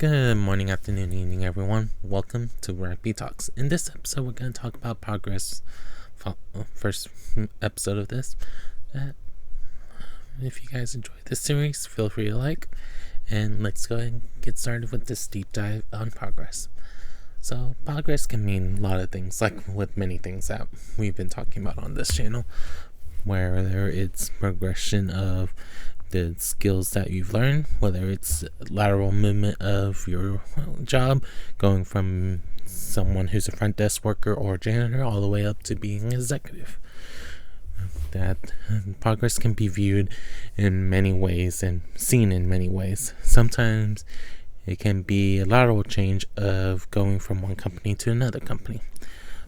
Good morning, afternoon, evening, everyone. Welcome to Rhypi Talks. In this episode, we're going to talk about progress. First episode of this. If you guys enjoy this series, feel free to like. And let's go ahead and get started with this deep dive on progress. So, progress can mean a lot of things, like with many things that we've been talking about on this channel. Whether it's progression of the skills that you've learned, whether it's lateral movement of your job, going from someone who's a front desk worker or janitor all the way up to being an executive. That progress can be viewed in many ways and seen in many ways. Sometimes it can be a lateral change of going from one company to another company,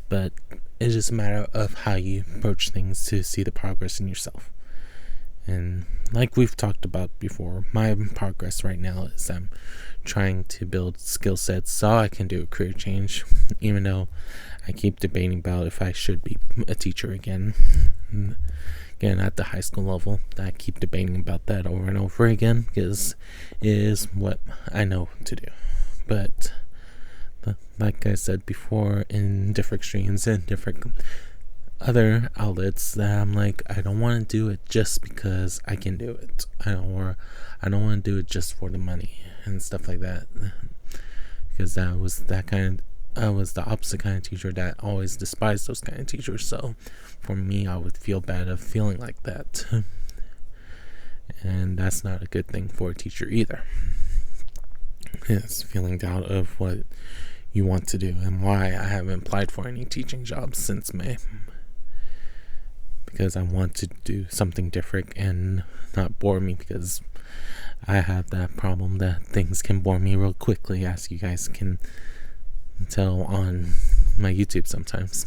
but it's just a matter of how you approach things to see the progress in yourself. And like we've talked about before, my progress right now is I'm trying to build skill sets so I can do a career change, even though I keep debating about if I should be a teacher again. Again, at the high school level, I keep debating about that over and over again because it is what I know to do. But like I said before, in different streams and different other outlets, that I'm like, I don't want to do it just because I can do it, I don't want to do it just for the money and stuff like that, because I was the opposite kind of teacher that always despised those kind of teachers. So for me, I would feel bad of feeling like that, and that's not a good thing for a teacher either. It's feeling doubt of what you want to do and why I haven't applied for any teaching jobs since May, because I want to do something different and not bore me, because I have that problem that things can bore me real quickly, as you guys can tell on my YouTube sometimes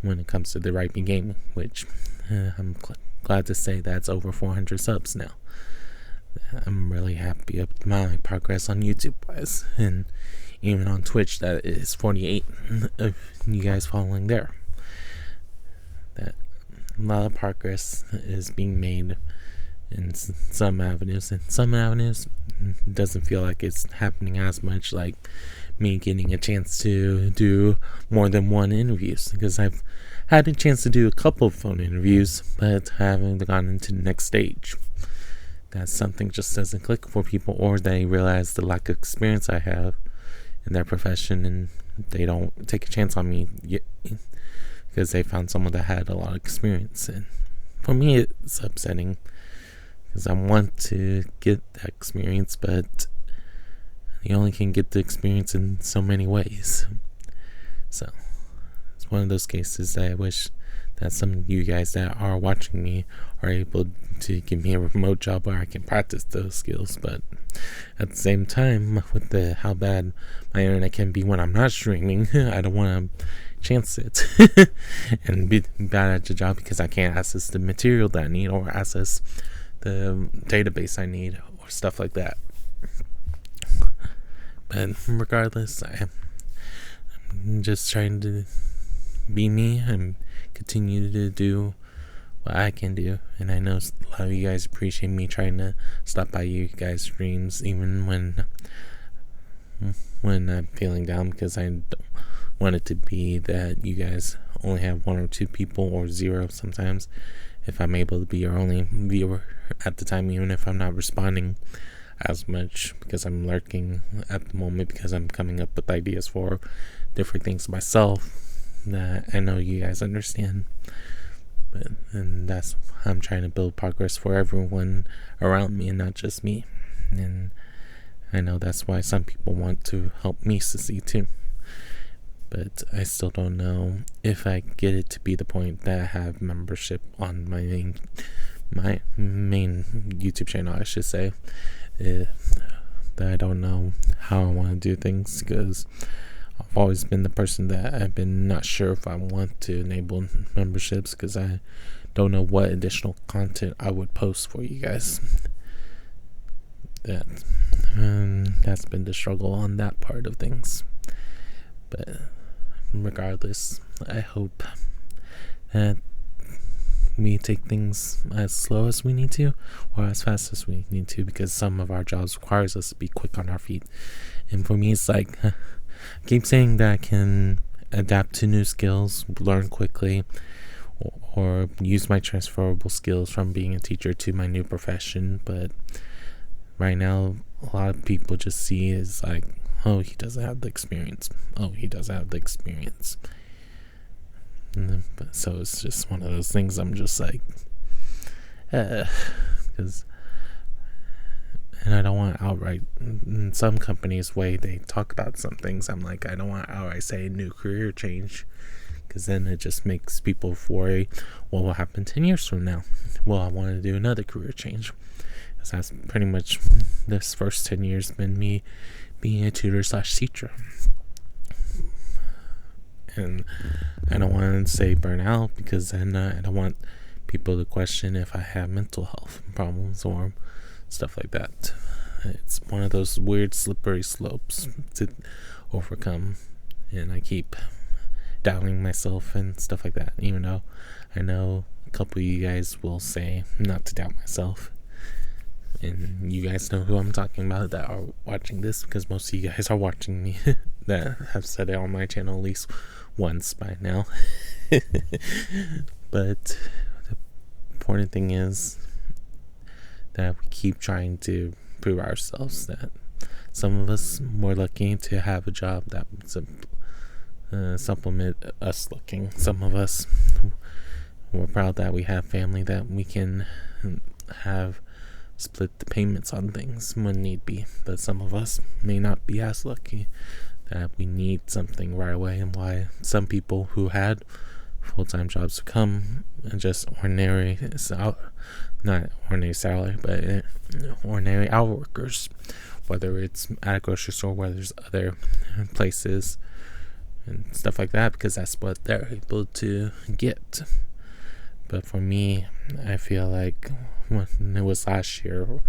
when it comes to the Rhypi gaming, which I'm glad to say that's over 400 subs now. I'm really happy with my progress on YouTube wise, and even on Twitch that is 48 of you guys following there. That a lot of progress is being made in some avenues. In some avenues, it doesn't feel like it's happening as much, like me getting a chance to do more than one interviews, because I've had a chance to do a couple of phone interviews, but I haven't gotten into the next stage. That something just doesn't click for people, or they realize the lack of experience I have in their profession and they don't take a chance on me yet, because they found someone that had a lot of experience. And for me, it's upsetting, because I want to get that experience, but you only can get the experience in so many ways. So it's one of those cases that I wish that some of you guys that are watching me are able to give me a remote job where I can practice those skills. But at the same time, with how bad my internet can be when I'm not streaming, I don't want to chance it and be bad at the job because I can't access the material that I need or access the database I need or stuff like that. But regardless, I'm just trying to be me and continue to do what I can do. And I know a lot of you guys appreciate me trying to stop by you guys' streams, even when I'm feeling down, because I don't want it to be that you guys only have one or two people, or zero sometimes, if I'm able to be your only viewer at the time, even if I'm not responding as much, because I'm lurking at the moment, because I'm coming up with ideas for different things myself that I know you guys understand. And that's how I'm trying to build progress for everyone around me and not just me. And I know that's why some people want to help me succeed too. But I still don't know if I get it to be the point that I have membership on my main YouTube channel, I should say. That I don't know how I want to do things, because I've always been the person that I've been not sure if I want to enable memberships, because I don't know what additional content I would post for you guys. That's been the struggle on that part of things. But regardless, I hope that we take things as slow as we need to or as fast as we need to, because some of our jobs requires us to be quick on our feet. And for me, it's like, I keep saying that I can adapt to new skills, learn quickly, or use my transferable skills from being a teacher to my new profession. But right now, a lot of people just see it as like, oh, he doesn't have the experience. Oh, he doesn't have the experience. But so it's just one of those things. I'm just like, because, and I don't want to outright, in some companies' way they talk about some things, I'm like, I don't want to outright say new career change, because then it just makes people worry, what will happen 10 years from now? Well, I want to do another career change, because that's pretty much this first 10 years been me being a tutor / teacher. And I don't want to say burnout, because then I don't want people to question if I have mental health problems or stuff like that. It's one of those weird slippery slopes to overcome, and I keep doubting myself and stuff like that, even though I know a couple of you guys will say not to doubt myself. And you guys know who I'm talking about that are watching this, because most of you guys are watching me that have said it on my channel at least once by now. But the important thing is that we keep trying to prove ourselves, that some of us more lucky to have a job that would supplement us looking. Some of us, we're proud that we have family that we can have split the payments on things when need be. But some of us may not be as lucky, that we need something right away, and why some people who had full-time jobs come and just not ordinary salary, but ordinary hour workers, whether it's at a grocery store, whether there's other places and stuff like that, because that's what they're able to get. But for me, I feel like when it was last year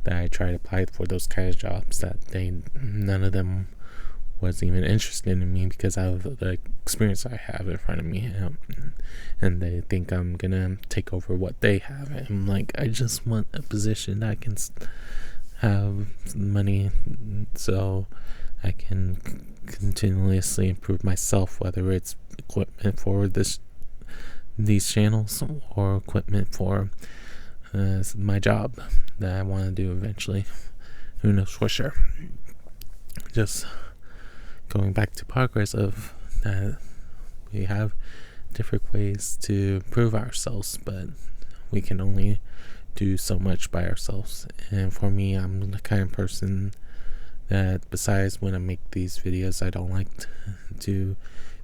that I tried to apply for those kind of jobs, that none of them was even interested in me because of the experience I have in front of me, and they think I'm gonna take over what they have. And I'm like, I just want a position that I can have money so I can continuously improve myself, whether it's equipment for these channels or equipment for my job that I want to do eventually. Who knows for sure. Just going back to progress of that, we have different ways to prove ourselves, but we can only do so much by ourselves. And for me, I'm the kind of person that, besides when I make these videos, I don't like to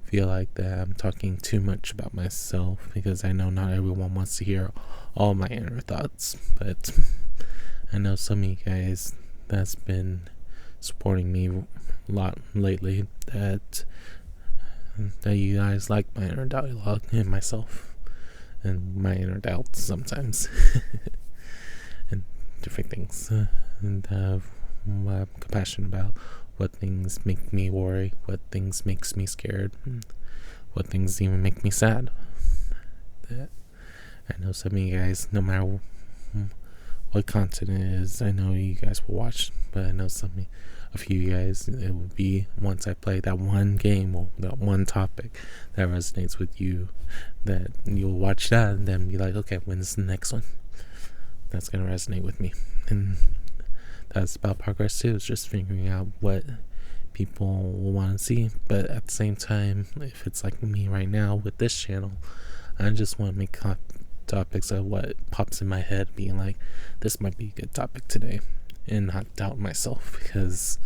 feel like that I'm talking too much about myself, because I know not everyone wants to hear all my inner thoughts. But I know some of you guys that's been supporting me a lot lately, that you guys like my inner dialogue and myself and my inner doubts sometimes and different things, and I'm compassionate about what things make me worry, what things makes me scared, what things even make me sad. That I know some of you guys, no matter what content it is, I know you guys will watch, but I know a few of you guys, it will be once I play that one game or that one topic that resonates with you, that you'll watch that and then be like, okay, when's the next one that's going to resonate with me? And that's about progress too. It's just figuring out what people will want to see. But at the same time, if it's like me right now with this channel, I just want to make topics of what pops in my head, being like, this might be a good topic today, and not doubt myself, because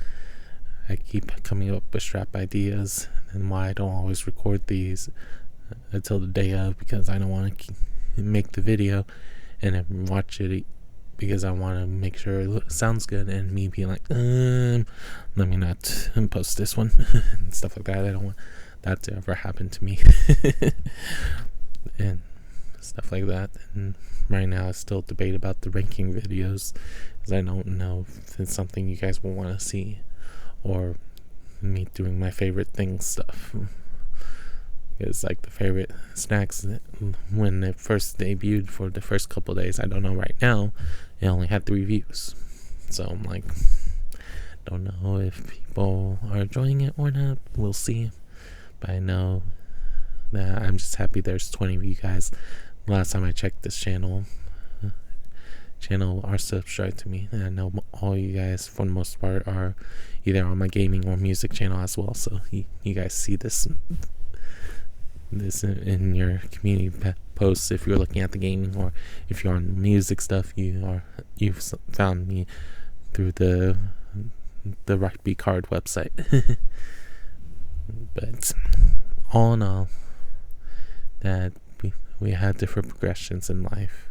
I keep coming up with strap ideas, and why I don't always record these until the day of, because I don't want to make the video and then watch it, because I want to make sure it sounds good, and me being like, let me not post this one and stuff like that. I don't want that to ever happen to me and stuff like that. And right now I still debate about the ranking videos, because I don't know if it's something you guys will want to see, or me doing my favorite things stuff. It's like the favorite snacks when it first debuted for the first couple days. I don't know right now. It only had 3 views. So I'm like, don't know if people are enjoying it or not. We'll see. But I know that I'm just happy there's 20 of you guys. Last time I checked this channel are subscribed to me, and I know all you guys for the most part are either on my gaming or music channel as well. So you guys see this in your community posts if you're looking at the gaming, or if you're on music stuff, you've found me through the Rhypi card website. But all in all, that we have different progressions in life.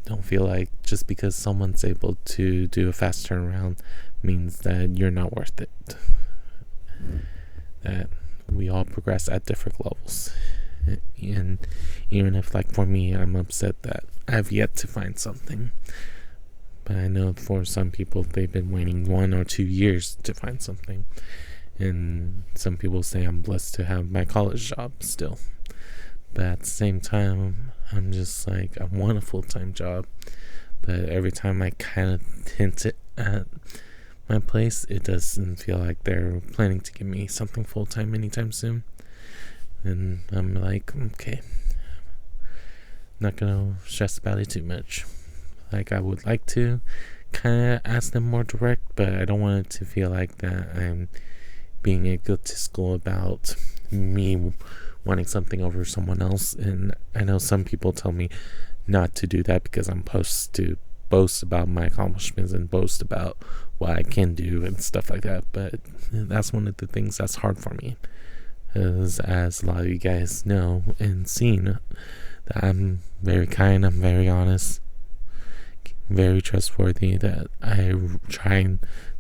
Don't feel like just because someone's able to do a fast turnaround means that you're not worth it. That we all progress at different levels. And even if, like, for me, I'm upset that I've yet to find something, but I know for some people they've been waiting 1 or 2 years to find something. And some people say I'm blessed to have my college job still. But at the same time, I'm just like, I want a full-time job. But every time I kind of hint it at my place, it doesn't feel like they're planning to give me something full-time anytime soon. And I'm like, okay, not gonna stress about it too much. Like, I would like to kind of ask them more direct, but I don't want it to feel like that I'm being egotistical about me wanting something over someone else. And I know some people tell me not to do that because I'm supposed to boast about my accomplishments and boast about what I can do and stuff like that. But that's one of the things that's hard for me, as a lot of you guys know and seen, that I'm very kind, I'm very honest, very trustworthy, that I try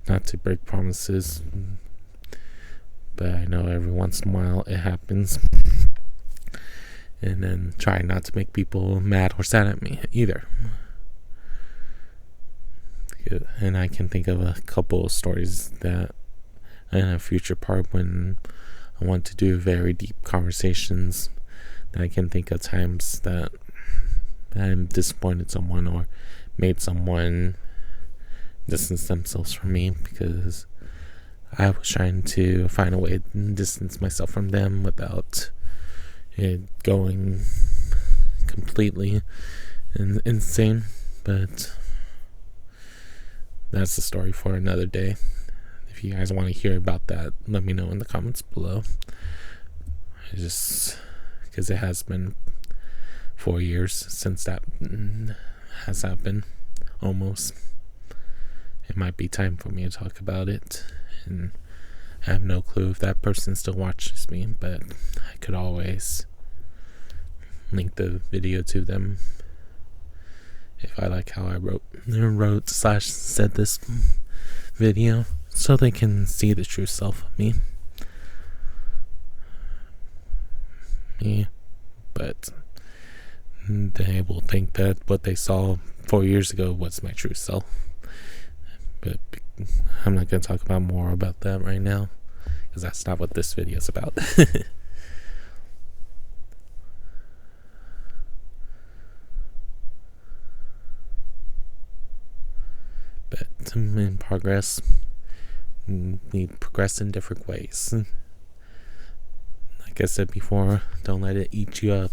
not to break promises. But I know every once in a while it happens. And then try not to make people mad or sad at me either. And I can think of a couple of stories that in a future part when I want to do very deep conversations, that I can think of times that I'm disappointed someone or made someone distance themselves from me because I was trying to find a way to distance myself from them without it going completely insane. But that's a story for another day. If you guys want to hear about that, let me know in the comments below. Just because it has been 4 years since that has happened, almost. It might be time for me to talk about it. And I have no clue if that person still watches me, but I could always link the video to them if I like how I wrote/said this video, so they can see the true self of me. But they will think that what they saw 4 years ago was my true self. But I'm not going to talk about more about that right now, because that's not what this video is about. But in progress, we progress in different ways. Like I said before, don't let it eat you up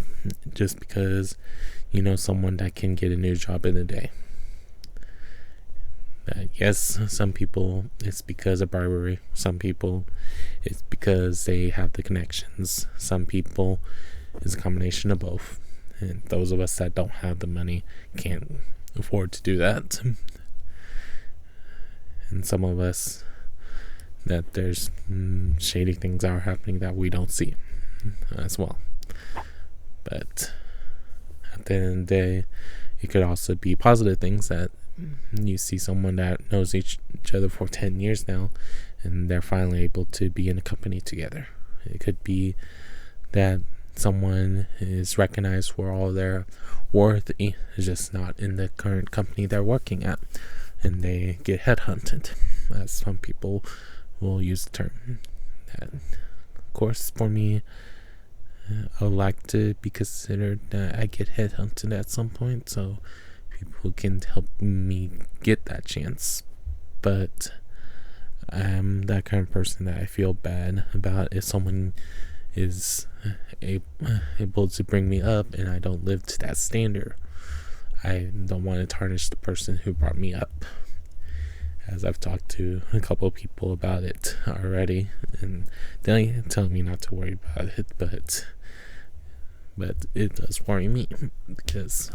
just because you know someone that can get a new job in a day. Yes, some people it's because of bribery. Some people it's because they have the connections. Some people it's a combination of both. And those of us that don't have the money can't afford to do that. And some of us that there's shady things are happening that we don't see as well. But at the end of the day, it could also be positive things, that you see someone that knows each other for 10 years now and they're finally able to be in a company together. It could be that someone is recognized for all their worth, just not in the current company they're working at, and they get headhunted, as some people will use the term. That course, for me, I would like to be considered that I get headhunted at some point, so people can help me get that chance. But I'm that kind of person that I feel bad about if someone is able to bring me up and I don't live to that standard. I don't want to tarnish the person who brought me up, as I've talked to a couple of people about it already, and they tell me not to worry about it, but it does worry me, because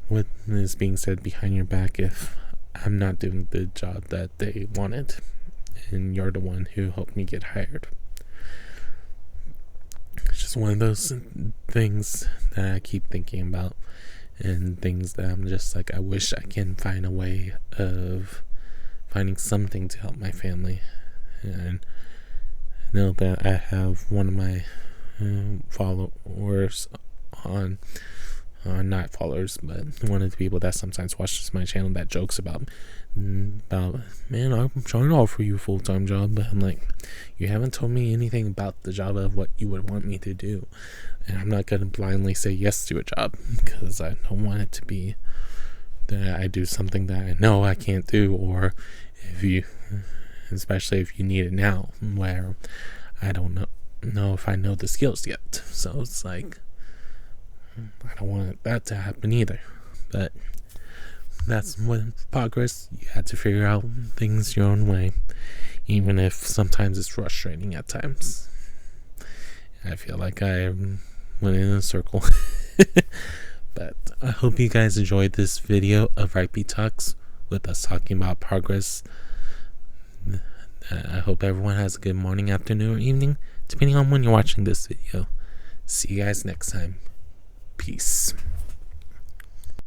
what is being said behind your back if I'm not doing the job that they wanted and you're the one who helped me get hired? It's just one of those things that I keep thinking about, and things that I'm just like, I wish I can find a way of finding something to help my family. And I know that I have one of my followers on not followers, but one of the people that sometimes watches my channel that jokes about, man, I'm trying to offer you a full-time job, but I'm like, you haven't told me anything about the job of what you would want me to do, and I'm not going to blindly say yes to a job, because I don't want it to be that I do something that I know I can't do, or especially if you need it now, where I don't know if I know the skills yet. So it's like, I don't want that to happen either. But that's when progress, you have to figure out things your own way, even if sometimes it's frustrating at times. I feel like I went in a circle. But I hope you guys enjoyed this video of Rhypi Talks with us talking about progress. I hope everyone has a good morning, afternoon, or evening, depending on when you're watching this video. See you guys next time. Peace.